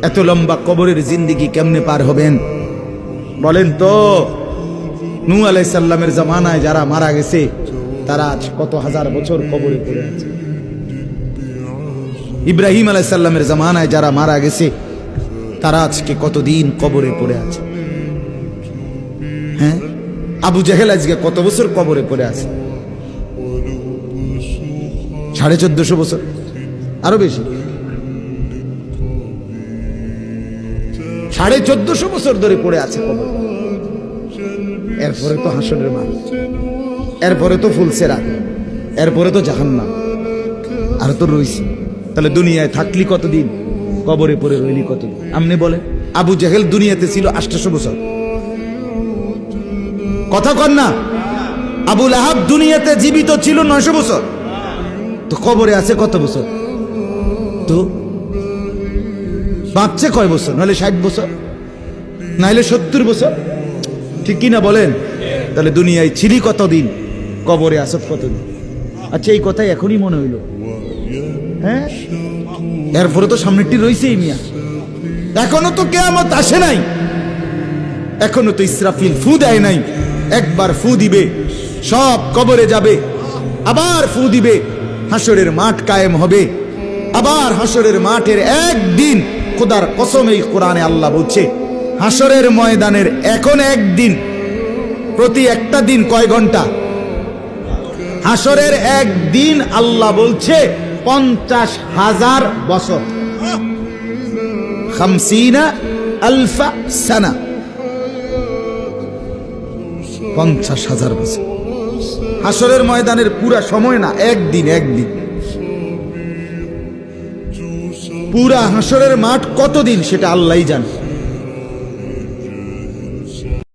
এত লম্বা কবরের জিন্দেগি কেমনে পার হবেন বলেন তো? নূহ আলাইহিস সালামের জামানায় যারা মারা গেছে তারা আজ কত হাজার বছর কবরে পড়ে আছে। ইব্রাহিম আলাইহিস সালামের জামানায় যারা মারা গেছে তারা আজকে কতদিন কবরে পড়ে আছে। হ্যাঁ, আবু জেহেল আজকে কত বছর কবরে পড়ে আছে? 1450 বছর, আরো বেশি, 1450 বছর ধরে পড়ে আছে কবরে। এরপরে তো হাসরের মাঠ, এরপরে তো ফুলসেরাত, এরপরে তো জাহান্নাম, আর তো রইছি। তাহলে দুনিয়ায় থাকলি কতদিন, কবরে পড়ে রইলি কতদিন? আপনি বলেন। আবু জেহেল দুনিয়াতে ছিল 800 বছর, কথা কন না? আবু লাহাব দুনিয়াতে জীবিত ছিল 900 বছর, তো কবরে আছে কত বছর? তো বাঁচছে কয় বছর? নাহলে 60 বছর, নাহলে 70 বছর, ঠিক কিনা বলেন? তাহলে দুনিয়ায় ছিলি কতদিন, কবরে আসত কতদিন? আচ্ছা, এই কথাই এখনই মনে হইল? হ্যাঁ, এরপরে তো সামনেরটি রয়েছেই মিয়া। এখনো তো কিয়ামত আসে নাই, এখনো তো ইসরাফিল ফু দেয় নাই। একবার ফু দিবে, সব কবরে যাবে, আবার ফু দিবে, হাসরের মাঠ কায়েম হবে। আবার হাসরের মাঠের একদিন, খোদার কসম এই কোরআনে আল্লাহ বলছে, হাসরের ময়দানের এখন একদিন, প্রতি একটা দিন কয় ঘন্টা? হাসরের একদিন আল্লাহ বলছে 50,000 বছর, 50,000 সানা, 50,000 বছর। হাসরের ময়দানের পুরা সময় না, একদিন, একদিন। পুরা হাসরের মাঠ কতদিন সেটা আল্লাহই জানে।